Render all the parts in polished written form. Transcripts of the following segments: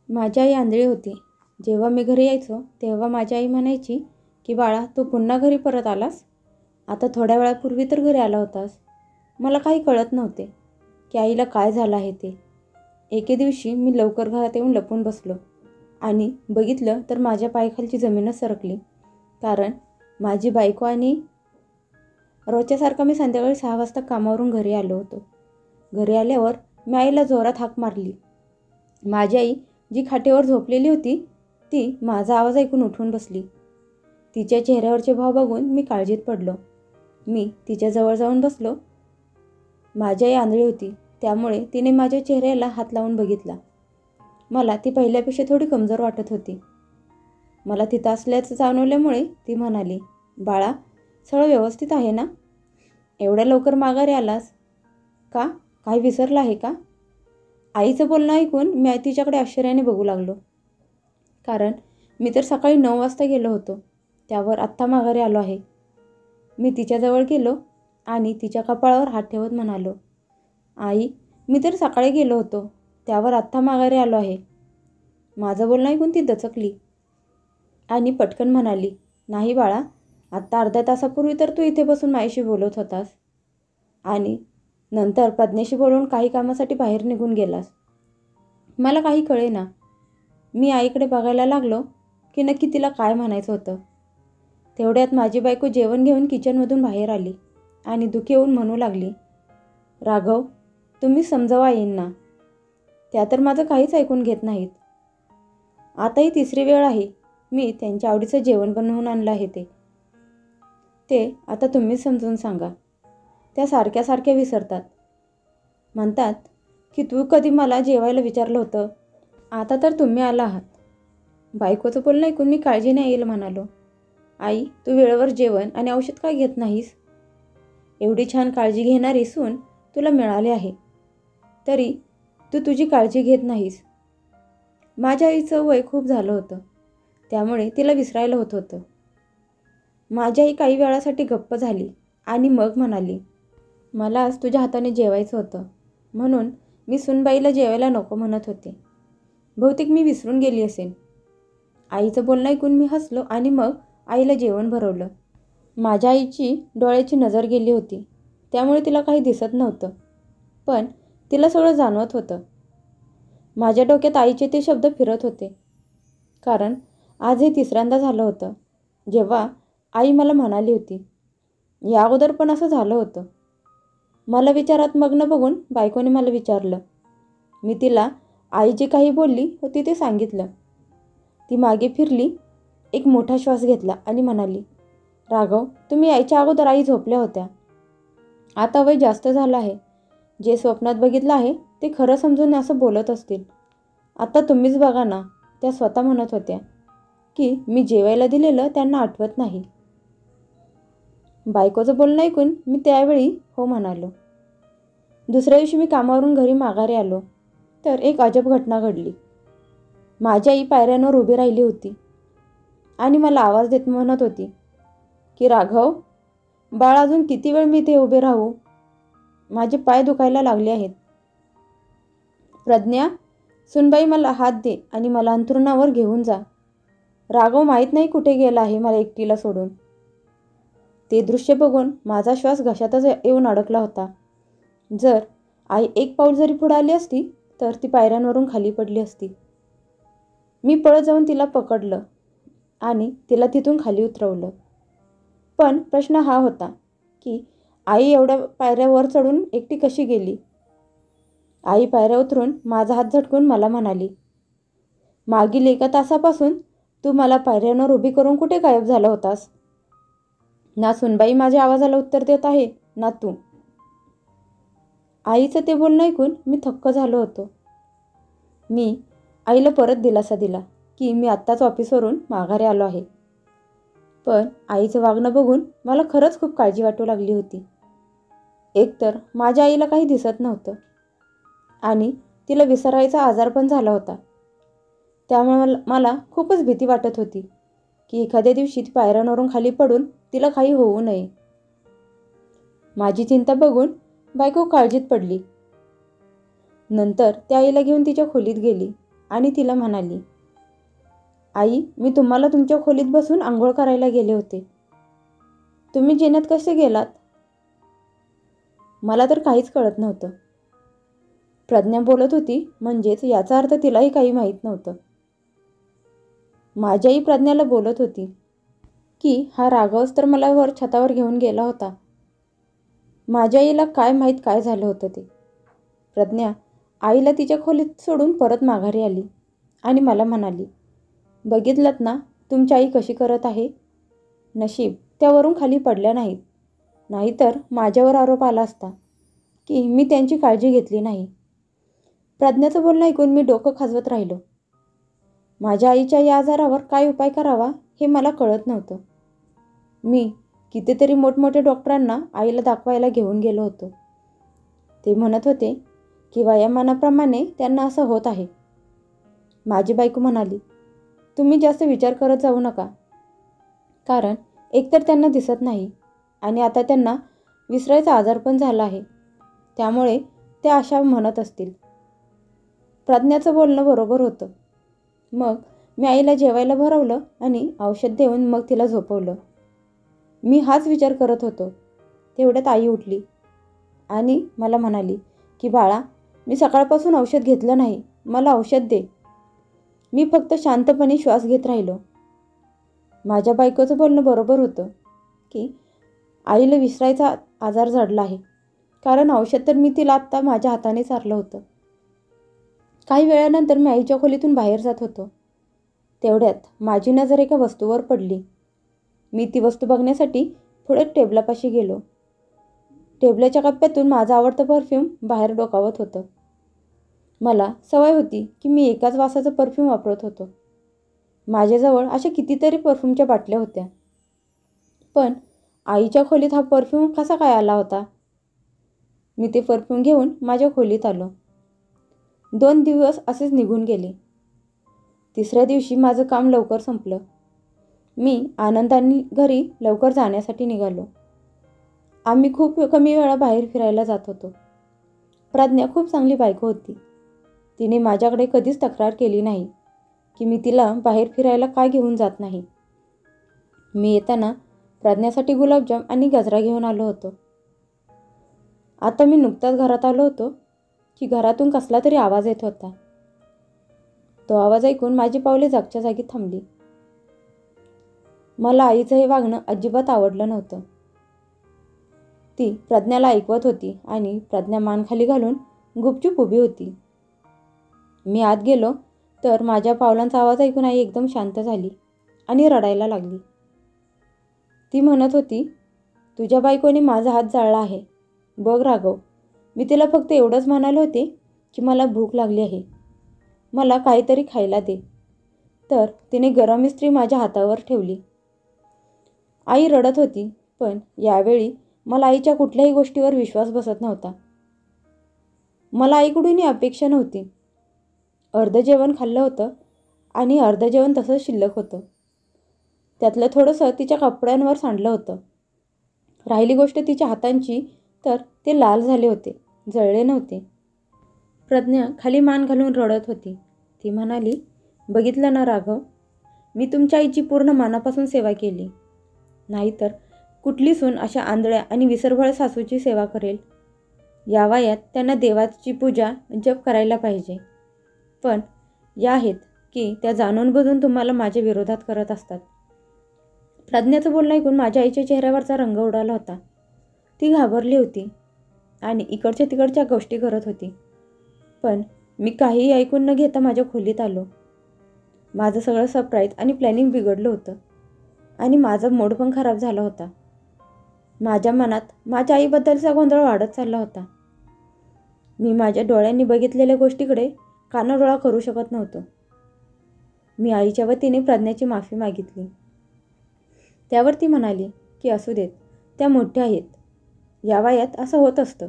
माझी आई आंधळी होती. जेव्हा मी घरी यायचो तेव्हा माझी आई म्हणायची की बाळा, तू पुन्हा घरी परत आलास? आता थोड्या वेळापूर्वी तर घरी आला होतास. मला काही कळत नव्हते की आईला काय झालं आहे ते. एके दिवशी मी लवकर घरात येऊन लपून बसलो आणि बघितलं तर माझ्या पायाखालची जमीनच सरकली. कारण माझी बायको आणि रोजच्यासारखं मी संध्याकाळी 6 वाजता कामावरून घरी आलो होतो. घरी आल्यावर मी आईला जोरात हाक मारली. माझी आई जी खाटेवर झोपलेली होती ती माझा आवाज ऐकून उठून बसली. तिच्या चेहऱ्यावरचे भाव बघून मी काळजीत पडलो. मी तिच्याजवळ जाऊन बसलो. माझी आई आंधळी होती, त्यामुळे तिने माझ्या चेहऱ्याला हात लावून बघितला. मला ती पहिल्यापेक्षा थोडी कमजोर वाटत होती. मला तिथं असल्याचं जाणवल्यामुळे ती म्हणाली, बाळा, सगळं व्यवस्थित आहे ना? एवढ्या लवकर माघारी आलास का? काही विसरलं आहे का? आईचं बोलणं ऐकून मी तिच्याकडे आश्चर्याने बघू लागलो. कारण मी तर सकाळी 9 वाजता गेलो होतो, त्यावर आत्ता माघारी आलो आहे. मी तिच्याजवळ गेलो आणि तिच्या कपाळावर हात ठेवत म्हणालो, आई, मी तर सकाळी गेलो होतो, त्यावर आत्ता माघारी आलो आहे. माझं बोलणं ऐकून ती दचकली आणि पटकन म्हणाली, नाही बाळा, आत्ता अर्ध्या तासापूर्वी तर तू इथे बसून माझ्याशी बोलत होतास आणि नंतर प्रज्ञेशी बोलून काही कामासाठी बाहेर निघून गेलास. मला काही कळेना. मी आईकडे बघायला लागलो की नक्की तिला काय म्हणायचं होतं. तेवढ्यात माझी बायको जेवण घेऊन किचनमधून बाहेर आली आणि दुखी होऊन म्हणू लागली, राघव, तुम्ही समजावा आईंना. त्या तर माझं काहीच ऐकून घेत नाहीत. आता ही तिसरी वेळ आहे मी त्यांच्या आवडीचं जेवण बनवून आणलं आहे ते आता तुम्हीच समजून सांगा. त्या सारख्या सारख्या विसरतात. म्हणतात की तू कधी मला जेवायला विचारलं होतं, आता तर तुम्ही आला आहात. बायकोचं बोलणं ऐकून मी काळजीने आईला म्हणालो, आई, तू वेळेवर जेवण आणि औषध का घेत नाहीस? एवढी छान काळजी घेणारी सून तुला मिळाली आहे, तरी तू तुझी काळजी घेत नाहीस. माझ्या आईचं वय खूप झालं होतं, त्यामुळे तिला विसरायला होत होतं. माझी आई काही वेळासाठी गप्प झाली आणि मग म्हणाली, मला आज तुझ्या हाताने जेवायचं होतं, म्हणून मी सूनबाईला जेवायला नको म्हणत होते. बहुतेक मी विसरून गेली असेल. आईचं बोलणं ऐकून मी हसलो आणि मग आईला जेवण भरवलं. माझ्या आईची डोळ्याची नजर गेली होती, त्यामुळे तिला काही दिसत नव्हतं, पण तिला सगळं जाणवत होतं. माझ्या डोक्यात आईचे ते शब्द फिरत होते. कारण आज हे तिसऱ्यांदा झालं होतं जेव्हा आई मला म्हणाली होती. या अगोदर पण असं झालं होतं. मला विचारात मग्न बघून बायकोने मला विचारलं. मी तिला आई जी काही बोलली होती ते सांगितलं. ती मागे फिरली, एक मोठा श्वास घेतला आणि म्हणाली, राघव, तुम्ही यायच्या अगोदर आई झोपल्या होत्या. आता वय जास्त झालं आहे. जे स्वप्नात बघितलं आहे ते खरं समजून असं बोलत असतील. आता तुम्हीच बघा ना, त्या स्वतः म्हणत होत्या की मी जेवायला दिलेलं त्यांना आठवत नाही. बायकोचं बोलणं ऐकून मी त्यावेळी हो म्हणालो. दुसऱ्या दिवशी मी कामावरून घरी माघारी आलो तर एक अजब घटना घडली. माझी आई पायऱ्यांवर उभी राहिली होती आणि मला आवाज देत म्हणत होती की राघव, बाळ, अजून किती वेळ मी इथे उभे राहू? माझे पाय दुखायला लागले आहेत. प्रज्ञा, सुनबाई, मला हात दे आणि मला अंथरुणावर घेऊन जा. राघव माहीत नाही कुठे गेला आहे मला एकटीला सोडून. ते दृश्य बघून माझा श्वास घशातच येऊन अडकला होता. जर आई एक पाऊल जरी पुढे आली असती तर ती पायऱ्यांवरून खाली पडली असती. मी पळत जाऊन तिला पकडलं आणि तिला तिथून खाली उतरवलं. पण प्रश्न हा होता की आई एवढ्या पायऱ्या वर चढून एकटी कशी गेली? आई पायऱ्या उतरून माझा हात झटकून मला म्हणाली, मागील 1 तासापासून तू मला पायऱ्यांवर उभी करून कुठे गायब झाला होतास? ना सुनबाई माझ्या आवाजाला उत्तर देत आहे, ना तू. आईचं ते बोलणं ऐकून मी थक्क झालो होतो. मी आईला परत दिलासा दिला की मी आत्ताच ऑफिसवरून माघारी आलो आहे. पण आईचं वागणं बघून मला खरंच खूप काळजी वाटू लागली होती. एकतर माझ्या आईला काही दिसत नव्हतं आणि तिला विसरायचा आजार पण झाला होता. त्यामुळे मला खूपच भीती वाटत होती की एखाद्या दिवशी ती पायऱ्यांवरून खाली पडून तिला काही होऊ नये. माझी चिंता बघून बायको काळजीत पडली. नंतर त्या आईला घेऊन तिच्या खोलीत गेली आणि तिला म्हणाली, आई, मी तुम्हाला तुमच्या खोलीत बसून आंघोळ करायला गेले होते. तुम्ही जिन्यात कसे गेलात? मला तर काहीच कळत नव्हतं. प्रज्ञा बोलत होती, म्हणजेच याचा अर्थ तिलाही काही माहीत नव्हतं. माझी आई प्रज्ञाला बोलत होती की हा राघवच तर मला वर छतावर घेऊन गेला होता. माझ्या आईला काय माहीत काय झालं होतं ते. प्रज्ञा आईला तिच्या खोलीत सोडून परत माघारी आली आणि मला म्हणाली, बघितलंत ना तुमची आई कशी करत आहे. नशीब त्यावरून खाली पडल्या नाहीत, नाहीतर माझ्यावर आरोप आला असता की मी त्यांची काळजी घेतली नाही. प्रज्ञाचं बोलणं ऐकून मी डोकं खाजवत राहिलो. माझ्या आईच्या या आजारावर काय उपाय करावा हे मला कळत नव्हतं. मी कितीतरी मोठमोठ्या डॉक्टरांना आईला दाखवायला घेऊन गेलो होतो. ते म्हणत होते की वयामानाप्रमाणे त्यांना असं होत आहे. माझी बायको म्हणाली, तुम्ही जास्त विचार करत जाऊ नका, कारण एकतर त्यांना दिसत नाही आणि आता त्यांना विसरायचा आजार पण झाला आहे, त्यामुळे ते अशा म्हणत असतील. प्रज्ञाचं बोलणं बरोबर होतं. मग मी आईला जेवायला भरवलं आणि औषध देऊन मग तिला झोपवलं. मी हाच विचार करत होतो. तेवढ्यात आई उठली आणि मला म्हणाली की बाळा, मी सकाळपासून औषध घेतलं नाही, मला औषध दे. मी फक्त शांतपणे श्वास घेत राहिलो. माझ्या बायकोचं बोलणं बरोबर होतं की आईला विसरायचा आजार जडला आहे, कारण औषध तर मी तिला आत्ता माझ्या हाताने चारलं होतं. काही वेळानंतर मी आईच्या खोलीतून बाहेर जात होतो. तेवढ्यात माझी नजर एका वस्तूवर पडली. मी ती वस्तू बघण्यासाठी पुढे टेबलापाशी गेलो. टेबलाच्या कप्प्यातून माझं आवडतं परफ्यूम बाहेर डोकावत होतं. मला सवय होती की मी एकाच वासाचं परफ्यूम वापरत होतो. माझ्याजवळ अशा कितीतरी परफ्यूमच्या बाटल्या होत्या, पण आईच्या खोलीत हा परफ्यूम कसा काय आला होता? मी ते परफ्यूम घेऊन माझ्या खोलीत आलो. 2 दिवस असेच निघून गेले. तिसऱ्या दिवशी माझं काम लवकर संपलं. मी आनंदाने घरी लवकर जाण्यासाठी निघालो. आम्ही खूप कमी वेळा बाहेर फिरायला जात होतो. प्रज्ञा खूप चांगली बायको होती. तिने माझ्याकडे कधीच तक्रार केली नाही की मी तिला बाहेर फिरायला का घेऊन जात नाही. मी येताना प्रज्ञासाठी गुलाबजाम आणि गजरा घेऊन आलो होतो. आता मी नुकताच घरात आलो होतो की घरातून कसला तरी आवाज येत होता. तो आवाज ऐकून माझी पावले जागच्या जागी थांबली. मला आईचं हे वागणं अजिबात आवडलं नव्हतं. ती प्रज्ञाला ऐकवत होती आणि प्रज्ञा मान खाली घालून गुपचूप उभी होती. मी आत गेलो तर माझ्या पावलांचा आवाज ऐकून आई एकदम शांत झाली आणि रडायला लागली. ती म्हणत होती, तुझ्या बायकोने माझा हात जाळला आहे. बघ राघव, मी तिला फक्त एवढंच म्हणाले होते की मला भूक लागली आहे, मला काहीतरी खायला दे. तर तिने गरम इस्त्री माझ्या हातावर ठेवली. आई रडत होती, पण यावेळी मला आईच्या कुठल्याही गोष्टीवर विश्वास बसत नव्हता. मला आईकडूनही अपेक्षा नव्हती. अर्धं जेवण खाल्लं होतं आणि अर्धं जेवण तसंच शिल्लक होतं. त्यातलं थोडंसं तिच्या कपड्यांवर सांडलं होतं. राहिली गोष्ट तिच्या हातांची, तर ते लाल झाले होते, जळले नव्हते. प्रज्ञा खाली मान घालून रडत होती. ती म्हणाली, बघितलं ना राघव, मी तुमच्या आईची पूर्ण मनापासून सेवा केली. नाहीतर कुठली सून अशा आंधळ्या आणि विसरभोळ सासूची सेवा करेल? या वयात त्यांना देवाची पूजा जप करायला पाहिजे, पण या आहेत की त्या जाणून बुजून तुम्हाला माझ्या विरोधात करत असतात. प्रज्ञाचं बोलणं ऐकून माझ्या आईच्या चेहऱ्यावरचा रंग उडाला होता. ती घाबरली होती आणि इकडच्या तिकडच्या गोष्टी करत होती. पण मी काहीही ऐकून न घेता माझ्या खोलीत आलो. माझं सगळं सरप्राईज आणि प्लॅनिंग बिघडलं होतं आणि माझा मूड पण खराब झाला होता. माझ्या मनात माझ्या आईबद्दलचा गोंधळ वाढत चालला होता. मी माझ्या डोळ्यांनी बघितलेल्या गोष्टीकडे कानाडोळा करू शकत नव्हतो. मी आईच्या वतीने प्रज्ञाची माफी मागितली. त्यावर ती म्हणाली की असू देत, त्या मोठ्या आहेत, या वयात असं होत असतं.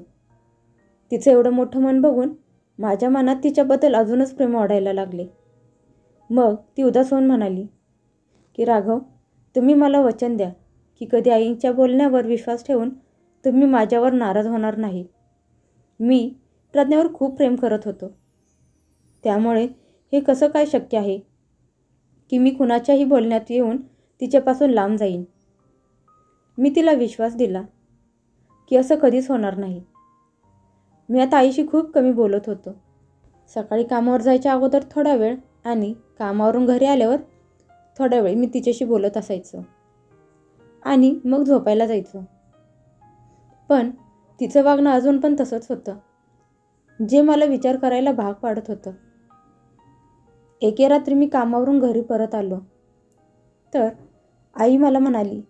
तिचं एवढं मोठं मन बघून माझ्या मनात तिच्याबद्दल अजूनच प्रेम वाढायला लागले. मग ती उदास होऊन म्हणाली की राघव, तुम्ही मला वचन द्या की कधी आईच्या बोलण्यावर विश्वास ठेवून तुम्ही माझ्यावर नाराज होणार नाही. मी प्रज्ञावर खूप प्रेम करत होतो, त्यामुळे हे कसं काय शक्य आहे की मी कुणाच्याही बोलण्यात येऊन तिच्यापासून लांब जाईन? मी तिला विश्वास दिला की असं कधीच होणार नाही. मी आता आईशी खूप कमी बोलत होतो. सकाळी कामावर जायच्या अगोदर थोडा वेळ आणि कामावरून घरी आल्यावर थोडा वेळ मी तिच्याशी बोलत असायचो आणि मग झोपायला जायचो. पण तिचं वागणं अजून पण तसंच होतं, जे मला विचार करायला भाग पाडत होतं. एके रात्री मी कामावरून घरी परत आलो तर आई मला म्हणाली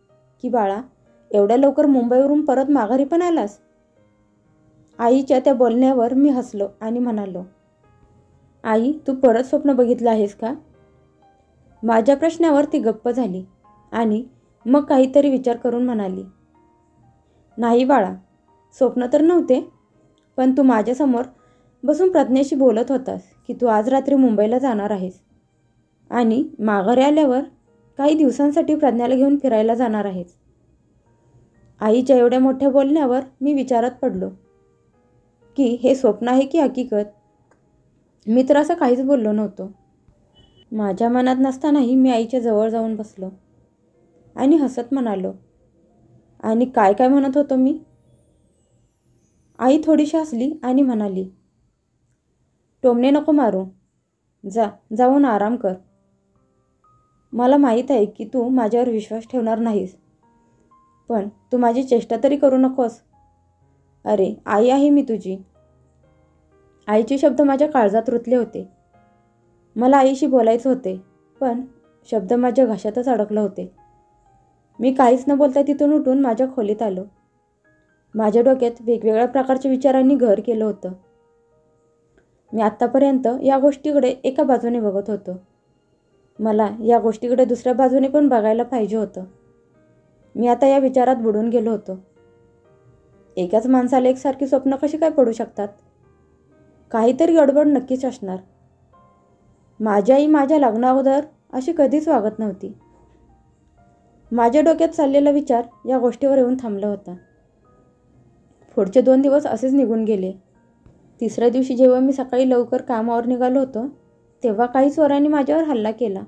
की बाळा, एवढ्या लवकर मुंबईवरून परत माघारी पण आलास? आईच्या त्या बोलण्यावर मी हसलो आणि म्हणालो, आई, तू परत स्वप्न बघितलं आहेस का? माझ्या प्रश्नावर ती गप्प झाली आणि मग काहीतरी विचार करून म्हणाली, नाही बाळा, स्वप्न तर नव्हते, पण तू माझ्यासमोर बसून प्रज्ञेशी बोलत होतास की तू आज रात्री मुंबईला जाणार आहेस आणि माघारी आल्यावर काही दिवसांसाठी प्रज्ञाला घेऊन फिरायला जाणार आहेस. आईच्या एवढ्या मोठ्या बोलण्यावर मी विचारात पडलो की हे स्वप्न आहे की हकीकत. मी तर असं काहीच बोललो नव्हतो. माझ्या मनात नसतानाही मी आईच्या जवळ जाऊन बसलो आणि हसत म्हणालो, आणि काय काय म्हणत होतो मी? आई थोडीशी हसली आणि म्हणाली, टोमणे नको मारू, जाऊन आराम कर. मला माहीत आहे की तू माझ्यावर विश्वास ठेवणार नाहीस, पण तू माझी चेष्टा तरी करू नकोस. अरे, आई आहे मी तुझी. आईचे शब्द माझ्या काळजात रुतले होते. मला आईशी बोलायचे होते, पण शब्द माझ्या घशातच अडकले होते. मी काहीच न बोलता तिथून उठून माझ्या खोलीत आलो. माझ्या डोक्यात वेगवेगळ्या प्रकारच्या विचारांनी घर केलं होतं. मी आत्तापर्यंत या गोष्टीकडे एका बाजूने बघत होतो. मला या गोष्टीकडे दुसऱ्या बाजूने पण बघायला पाहिजे होतं. मी आता या विचारात बुडून गेलो होतो. एकाच माणसाला एकसारखी स्वप्न कशी काय पडू शकतात? काहीतरी गडबड नक्कीच असणार. माझी आई माझ्या लग्नाअगोदर अशी कधीच वागत नव्हती. माझ्या डोक्यात चाललेला विचार या गोष्टीवर येऊन थांबला होता. पुढचे 2 दिवस असेच निघून गेले. तिसऱ्या दिवशी जेव्हा मी सकाळी लवकर कामावर निघालो होतो, तेव्हा काही चोरांनी माझ्यावर हल्ला केला.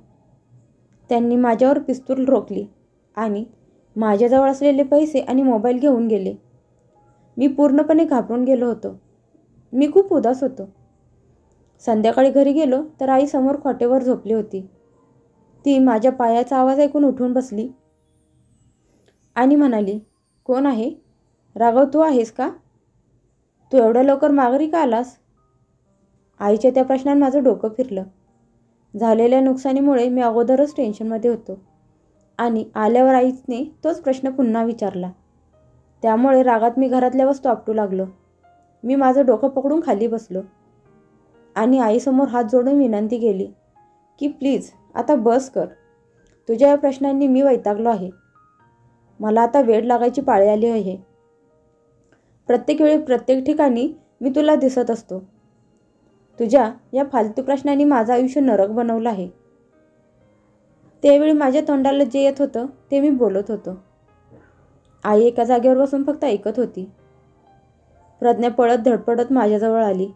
त्यांनी माझ्यावर पिस्तूल रोखली आणि माझ्याजवळ असलेले पैसे आणि मोबाईल घेऊन गेले. मी पूर्णपणे घाबरून गेलो होतो. मी खूप उदास होतो. संध्याकाळी घरी गेलो तर आई समोर खोटेवर झोपली होती. ती माझ्या पायाचा आवाज ऐकून उठून बसली आणि म्हणाली, कोण आहे? राघव, तू आहेस का? तू एवढ्या लवकर माघारी का आलास? आईच्या त्या प्रश्नाने माझं डोकं फिरलं. झालेल्या नुकसानीमुळे मी अगोदरच टेन्शनमध्ये होतो आणि आल्यावर आईने तोच प्रश्न पुन्हा विचारला. त्यामुळे रागात मी घरातल्या वस्तू आपटू लागलो. मी माझं डोकं पकडून खाली बसलो आणि आईसमोर हात जोडून विनंती केली की प्लीज आता बस कर. तुझ्या या प्रश्नांनी मी वैतागलो आहे. मला आता वेड लागायची पाळी आली आहे. प्रत्येक वेळी प्रत्येक ठिकाणी मी तुला दिसत असतो. तुझ्या या फालतू प्रश्नांनी माझं आयुष्य नरक बनवलं आहे. त्यावेळी माझ्या तोंडाला जे येत होतं ते मी बोलत होतो. आई एका जागेवर बसून फक्त ऐकत होती. प्रज्ञा पळत धडपडत माझ्याजवळ आली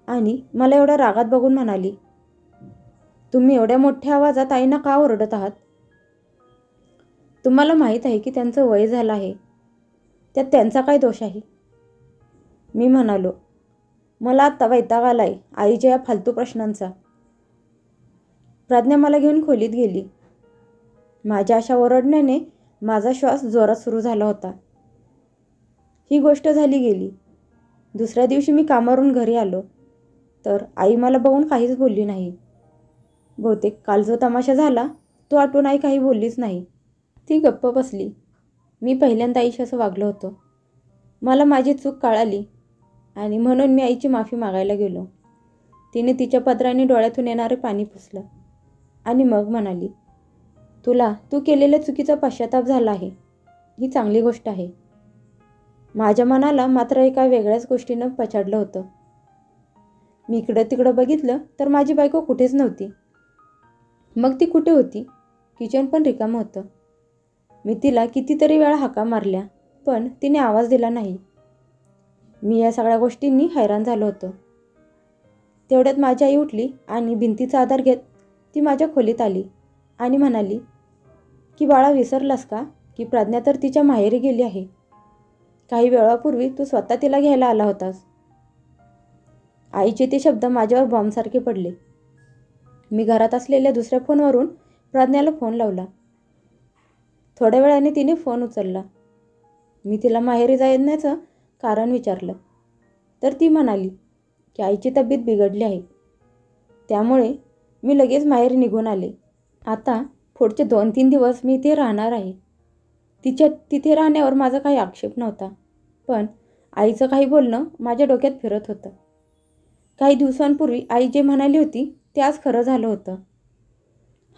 आणि मला एवढ्या रागात बघून म्हणाली, तुम्ही एवढ्या मोठ्या आवाजात आईना का ओरडत आहात? तुम्हाला माहीत आहे की त्यांचं वय झालं आहे. त्यात त्यांचा काय दोष आहे? मी म्हणालो, मला आत्ता वैताग आलाय आईच्या या फालतू प्रश्नांचा. प्रज्ञा मला घेऊन खोलीत गेली. माझ्या अशा ओरडण्याने माझा श्वास जोरात सुरू झाला होता. ही गोष्ट झाली गेली. दुसऱ्या दिवशी मी कामावरून घरी आलो तर आई मला बघून काहीच बोलली नाही. बहुतेक काल जो तमाशा झाला तो आठवून आई काही बोललीच नाही. ती गप्प बसली. मी पहिल्यांदा आईशी असं वागलो होतो. मला माझी चूक कळाली आणि म्हणून मी आईची माफी मागायला गेलो. तिने तिच्या पदराने डोळ्यातून येणारे पाणी पुसलं आणि मग म्हणाली, तू केलेल्या चुकीचा पश्चाताप झाला आहे. ही चांगली गोष्ट आहे. माझ्या मनाला मात्र एका वेगळ्याच गोष्टीनं पछाडलं होतं. मी इकडं तिकडं बघितलं तर माझी बायको कुठेच नव्हती. मग ती कुठे होती? किचन पण रिकामं होतं. मी तिला कितीतरी वेळा हाका मारल्या, पण तिने आवाज दिला नाही. मी या सगळ्या गोष्टींनी हैराण झालो होतो. तेवढ्यात माझी आई उठली आणि भिंतीचा आधार घेत ती माझ्या खोलीत आली आणि म्हणाली की बाळा, विसरलास का की प्रज्ञा तर तिच्या माहेरी गेली आहे. काही वेळापूर्वी तू स्वतः तिला घ्यायला आला होतास. आईचे ते शब्द माझ्यावर बॉम्बसारखे पडले. मी घरात असलेल्या दुसऱ्या फोनवरून प्रज्ञाला फोन लावला. थोड्या वेळाने तिने फोन उचलला. मी तिला माहेरी जाण्याचं कारण विचारलं तर ती म्हणाली की आईची तब्येत बिघडली आहे, त्यामुळे मी लगेच माहेरी निघून आले. आता पुढचे 2-3 दिवस मी इथे राहणार आहे. तिथे राहण्यावर माझा काही आक्षेप नव्हता, पण आईचं काही बोलणं माझ्या डोक्यात फिरत होतं. काही दिवसांपूर्वी आई जे म्हणाली होती ते आज खरं झालं होतं.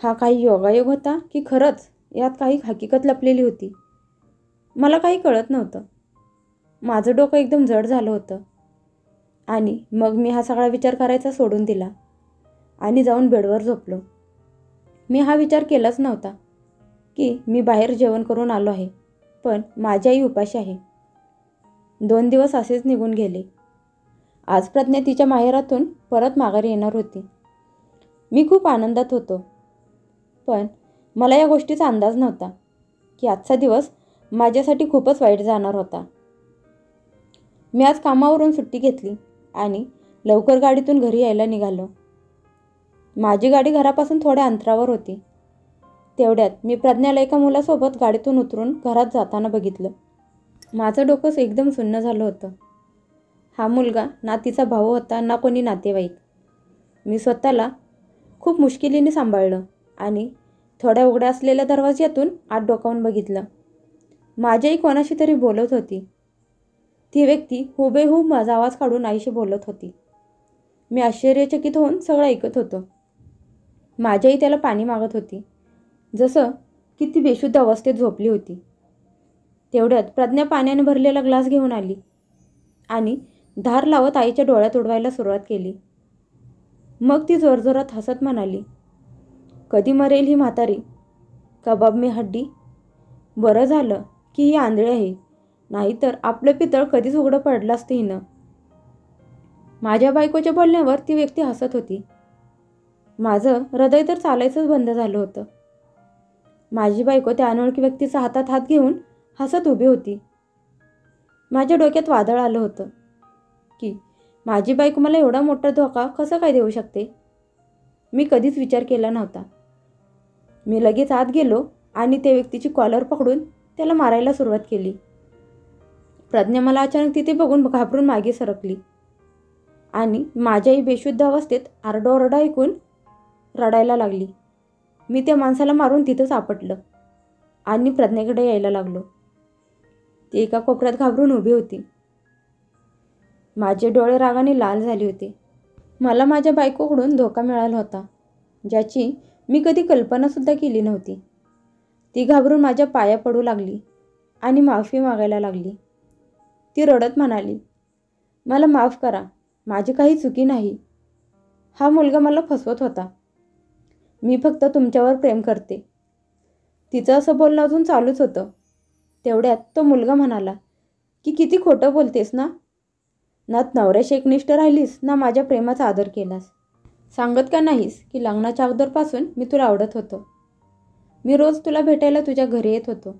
हा काही योगायोग होता की खरंच यात काही हकीकत लपलेली होती? मला काही कळत नव्हतं. माझं डोकं एकदम जड झालं होतं आणि मग मी हा सगळा विचार करायचा सोडून दिला आणि जाऊन बेडवर झोपलो. मी हा विचार केलाच नव्हता की मी बाहेर जेवण करून आलो आहे, पण माझी आई उपाशी आहे. 2 दिवस असेच निघून गेले. आज प्रज्ञा तिच्या माहेरातून परत माघारी येणार होती. मी खूप आनंदात होतो, पण मला या गोष्टीचा अंदाज नव्हता की आजचा दिवस माझ्यासाठी खूपच वाईट जाणार होता. मी आज कामावरून सुट्टी घेतली आणि लवकर गाडीतून घरी यायला निघालो. माझी गाडी घरापासून थोड्या अंतरावर होती. तेवढ्यात मी प्रज्ञाला एका मुलासोबत गाडीतून उतरून घरात जाताना बघितलं. माझं डोकं एकदम सुन्न झालं होतं. हा मुलगा ना तिचा भाऊ होता ना कोणी नातेवाईक. मी स्वतःला खूप मुश्किलीने सांभाळलं आणि थोड्या उघड्या असलेल्या दरवाज्यातून आत डोकावून बघितलं. माझी आई कोणाशी तरी बोलत होती. ती व्यक्ती हुबेहूब माझा आवाज काढून आईशी बोलत होती. मी आश्चर्यचकित होऊन सगळं ऐकत होतो. माझी आई त्याला पाणी मागत होती, जसं की ती बेशुद्ध अवस्थेत झोपली होती. तेवढ्यात प्रज्ञा पाण्याने भरलेला ग्लास घेऊन आली आणि धार लावत आईच्या डोळ्यात उडवायला सुरुवात केली. मग ती जोरजोरात हसत म्हणाली, कधी मरेल ही म्हातारी? कबाब में हड्डी. बरं झालं की ही आंधळी आहे, नाहीतर आपलं पितळ कधीच उघडं पडलं असतं हिनं. माझ्या बायकोच्या बोलण्यावर ती व्यक्ती हसत होती. माझं हृदय तर चालायचंच बंद झालं होतं. माझी बायको त्या अनोळखी व्यक्तीचा हातात हात घेऊन हसत उभी होती. माझ्या डोक्यात वादळ आलं होतं की माझी बायको मला एवढा मोठा धोका कसं काय देऊ शकते. मी कधीच विचार केला नव्हता. मी लगेच आत गेलो आणि त्या व्यक्तीची कॉलर पकडून त्याला मारायला सुरुवात केली. प्रज्ञा मला अचानक तिथे बघून घाबरून मागे सरकली आणि माझी आई बेशुद्ध अवस्थेत आरडाओरडा ऐकून रडायला लागली. मी त्या माणसाला मारून तिथंच आपटलं आणि प्रज्ञेकडे यायला लागलो. ती एका कोपऱ्यात घाबरून उभी होती. माझे डोळे रागाने लाल झाले होते. मला माझ्या बायकोकडून धोका मिळाला होता, ज्याची मी कधी कल्पनासुद्धा केली नव्हती. ती घाबरून माझ्या पाया पडू लागली आणि माफी मागायला लागली. ती रडत म्हणाली, मला माफ करा, माझी काही चुकी नाही. हा मुलगा मला फसवत होता. मी फक्त तुमच्यावर प्रेम करते. तिचं असं बोलणं अजून चालूच होतं. तेवढ्यात तो मुलगा म्हणाला की किती खोटं बोलतेस ना नवऱ्याशी एकनिष्ठ राहिलीस ना माझ्या प्रेमाचा आदर केलास. सांगत का नाहीस की लग्नाच्या अगोदरपासून मी तुला आवडत होतो. मी रोज तुला भेटायला तुझ्या घरी येत होतो.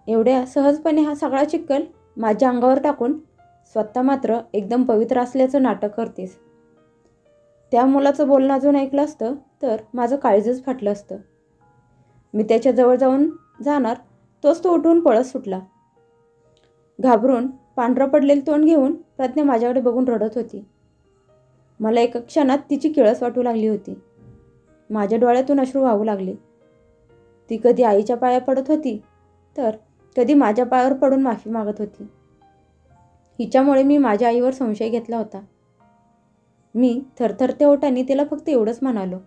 एवढ्या सहजपणे हा सगळा चिक्कल माझ्या अंगावर टाकून स्वतः मात्र एकदम पवित्र असल्याचं नाटक करतेस. त्या मुलाचं बोलणं अजून ऐकलं असतं तर माझं काळीजच फाटलं असतं. मी त्याच्या जवळ जाऊन जाणार तोच तो उठून पळत सुटला. घाबरून पांढरं पडलेलं तोंड घेऊन प्रज्ञा माझ्याकडे बघून रडत होती. मला एका क्षणात तिची किळस वाटू लागली होती. माझ्या डोळ्यातून अश्रू वाहू लागले. ती कधी आईच्या पाया पडत होती तर कधी माझ्या पायावर पडून माफी मागत होती. हिच्यामुळे मी माझ्या आईवर संशय घेतला होता. मी थरथरत्या ओठांनी तिला फक्त एवढंच म्हणालो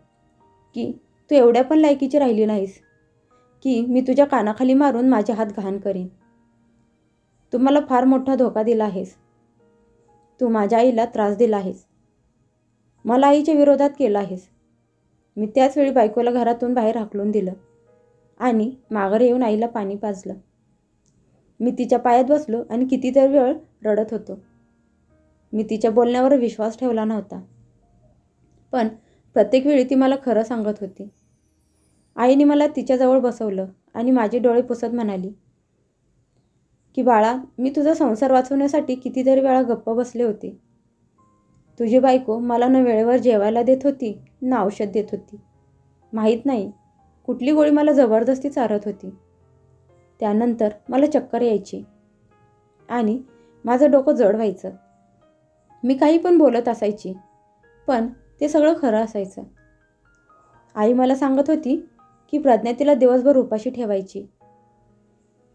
की तू एवढ्या पण लायकीची राहिली नाहीस की मी तुझ्या कानाखाली मारून माझे हात घाण करीन. तू मला फार मोठा धोका दिला आहेस. तू माझ्या आईला त्रास दिला आहेस. मला आईच्या विरोधात केलं आहेस. मी त्याच वेळी बायकोला घरातून बाहेर हाकलून दिलं आणि माघारी येऊन आईला पाणी पाजलं. मी तिच्या पायात बसलो आणि कितीतरी वेळ रडत होतो. मी तिच्या बोलण्यावर विश्वास ठेवला नव्हता. पण प्रत्येक वेळी ती मला खरं सांगत होती. आईने मला तिच्याजवळ बसवलं आणि माझे डोळे पुसत म्हणाली की बाळा, मी तुझा संसार वाचवण्यासाठी कितीतरी वेळा गप्प बसले होते. तुझी बायको मला न वेळेवर जेवायला देत होती, न औषध देत होती. माहीत नाही कुठली गोळी मला जबरदस्ती चारत होती. त्यानंतर मला चक्कर यायची आणि माझं डोकं जड व्हायचं. मी काही पण बोलत असायची, पण ते सगळं खरं असायचं. आई मला सांगत होती की प्रज्ञा तिला दिवसभर उपाशी ठेवायची.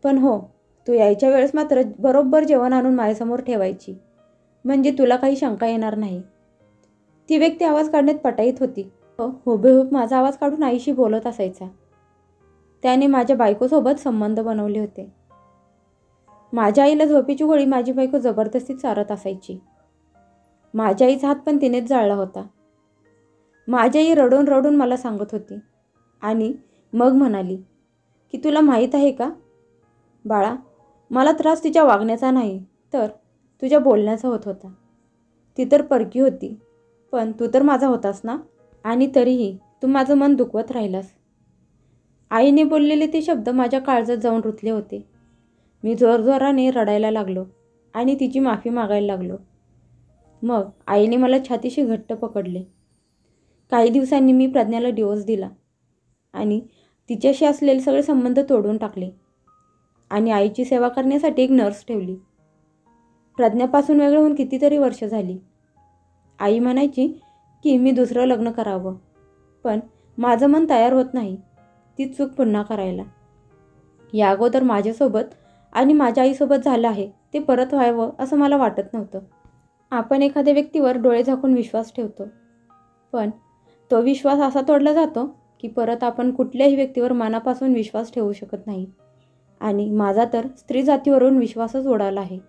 पण हो, तू यायच्या वेळेस मात्र बरोबर जेवण आणून माझ्यासमोर ठेवायची, म्हणजे तुला काही शंका येणार नाही. ती व्यक्ती आवाज काढण्यात पटाईत होती. हुबेहूब माझा आवाज काढून आईशी बोलत असायचा. त्याने माझ्या बायकोसोबत संबंध बनवले होते. माझ्या आईला झोपेची गोळी माझी बायको जबरदस्ती चारत असायची. माझ्या आईचा हात पण तिनेच जाळला होता. माझी आई रडून रडून मला सांगत होती आणि मग म्हणाली की तुला माहीत आहे का बाळा, मला त्रास तिच्या वागण्याचा नाही तर तुझ्या बोलण्याचा होत होता. ती तर परकी होती, पण तू तर माझा होतास ना, आणि तरीही तू माझं मन दुखवत राहिलास. आईने बोललेले ते शब्द माझ्या काळजात जाऊन रुतले होते. मी जोरजोराने रडायला लागलो आणि तिची माफी मागायला लागलो. मग आईने मला छातीशी घट्ट पकडले. काही दिवसांनी मी प्रज्ञाला डिवोर्स दिला आणि तिच्याशी असलेले सगळे संबंध तोडून टाकले आणि आईची सेवा करण्यासाठी एक नर्स ठेवली. प्रज्ञापासून वेगळं होऊन कितीतरी वर्ष झाली. आई म्हणायची की मी दुसरं लग्न करावं, पण माझं मन तयार होत नाही ती चूक पुन्हा करायला. या अगोदर माझ्यासोबत आणि माझ्या आईसोबत झालं आहे ते परत व्हावं असं मला वाटत नव्हतं. आपण एखाद्या व्यक्तीवर डोळे झाकून विश्वास ठेवतो, पण तो विश्वास असा तोडला जातो की परत आपण कुठल्याही व्यक्तीवर मनापासून विश्वास ठेवू शकत नाही. आणि माझा तर स्त्री जातीवरून विश्वासच उडाला आहे.